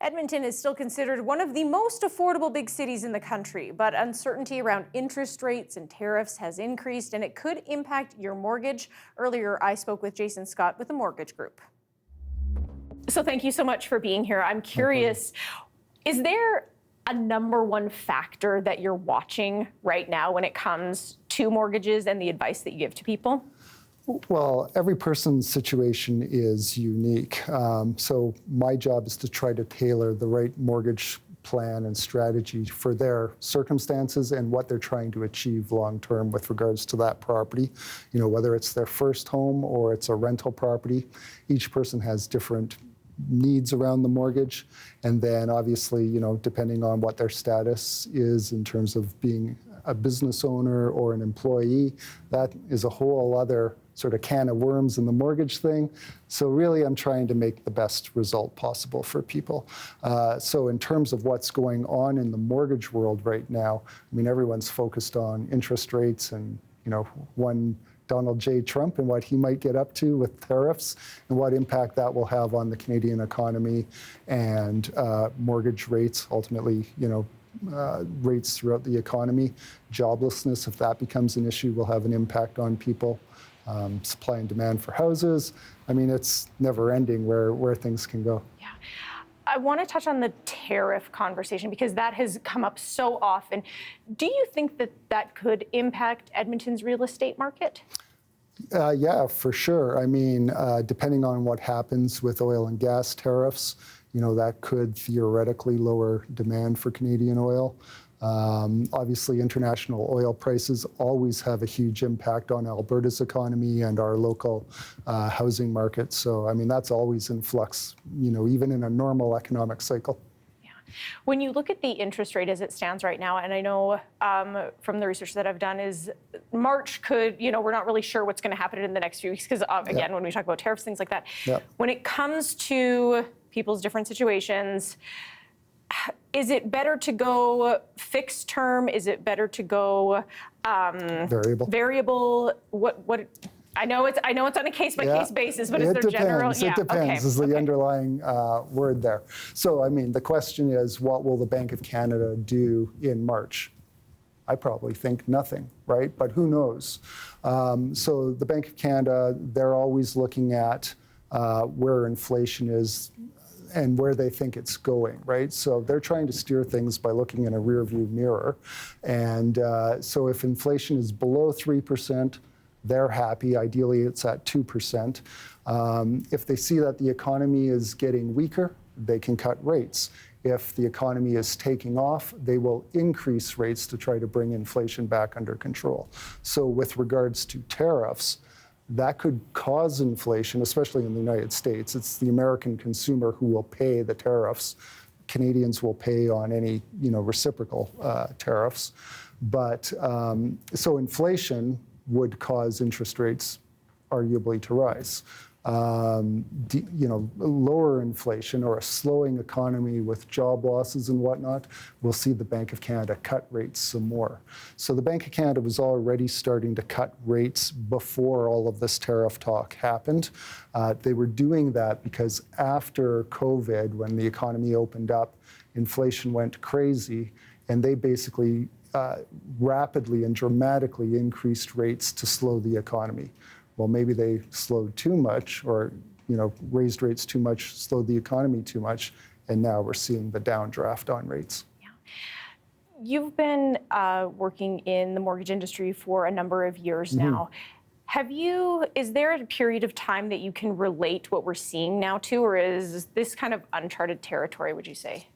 Edmonton is still considered one of the most affordable big cities in the country, but uncertainty around interest rates and tariffs has increased, and it could impact your mortgage. Earlier, I spoke with Jason Scott with the Mortgage Group. So thank you so much for being here. I'm curious, is there a number one factor that you're watching right now when it comes to mortgages and the advice that you give to people? Well, every person's situation is unique. So my job is to try to tailor the right mortgage plan and strategy for their circumstances and what they're trying to achieve long term with regards to that property. You know, whether it's their first home or it's a rental property, each person has different needs around the mortgage. And then obviously, you know, depending on what their status is in terms of being a business owner or an employee, that is a whole other sort of can of worms in the mortgage thing. So really, I'm trying to make the best result possible for people. So in terms of what's going on in the mortgage world right now, I mean, everyone's focused on interest rates and, you know, one Donald J. Trump and what he might get up to with tariffs and what impact that will have on the Canadian economy and mortgage rates, ultimately, you know, rates throughout the economy. Joblessness, if that becomes an issue, will have an impact on people. Supply and demand for houses. I mean, it's never ending where things can go. Yeah. I want to touch on the tariff conversation because that has come up so often. Do you think that that could impact Edmonton's real estate market? Yeah, for sure. I mean, depending on what happens with oil and gas tariffs, you know, that could theoretically lower demand for Canadian oil. Obviously, international oil prices always have a huge impact on Alberta's economy and our local housing market. So, I mean, that's always in flux, you know, even in a normal economic cycle. Yeah. When you look at the interest rate as it stands right now, and I know from the research that I've done is March could, you know, we're not really sure what's going to happen in the next few weeks because, again, when we talk about tariffs, things like that. When it comes to people's different situations, is it better to go fixed term? Is it better to go variable? What? I know it's on a case by case basis, but is there general? It depends. Is the underlying word there. So I mean, the question is, what will the Bank of Canada do in March? I probably think nothing, right? But who knows? So the Bank of Canada, they're always looking at where inflation is and where they think it's going, right? So they're trying to steer things by looking in a rearview mirror. And so if inflation is below 3%, they're happy. Ideally, it's at 2%. If they see that the economy is getting weaker, they can cut rates. If the economy is taking off, they will increase rates to try to bring inflation back under control. So with regards to tariffs, that could cause inflation, especially in the United States. It's the American consumer who will pay the tariffs. Canadians will pay on any, you know, reciprocal tariffs. But so inflation would cause interest rates arguably to rise. You know, lower inflation or a slowing economy with job losses and whatnot, we'll see the Bank of Canada cut rates some more. So the Bank of Canada was already starting to cut rates before all of this tariff talk happened. They were doing that because after COVID, when the economy opened up, inflation went crazy, and they basically rapidly and dramatically increased rates to slow the economy. Well, maybe they slowed too much or, you know, raised rates too much, slowed the economy too much, and now we're seeing the downdraft on rates. Yeah. You've been working in the mortgage industry for a number of years now. Is there a period of time that you can relate what we're seeing now to, or is this kind of uncharted territory, would you say?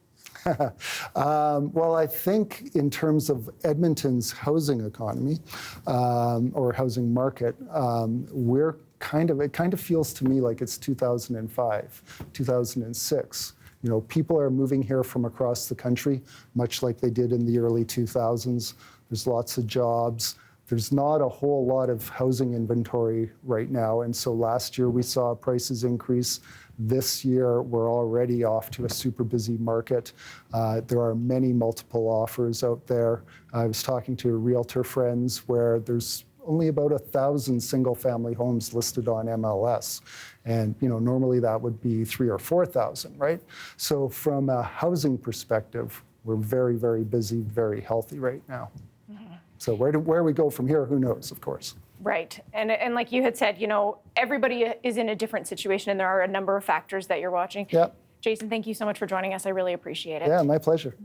Well, I think in terms of Edmonton's housing economy or housing market, it kind of feels to me like it's 2005, 2006. You know, people are moving here from across the country, much like they did in the early 2000s. There's lots of jobs. There's not a whole lot of housing inventory right now. And so last year we saw prices increase. This year, we're already off to a super busy market. There are many multiple offers out there. I was talking to realtor friends where there's only about 1,000 single-family homes listed on MLS. And normally that would be 3,000 or 4,000, right? So from a housing perspective, we're very, very busy, very healthy right now. So where we go from here, who knows, of course. Right. And like you had said, everybody is in a different situation, and there are a number of factors that you're watching. Yeah. Jason, thank you so much for joining us. I really appreciate it. Yeah, my pleasure.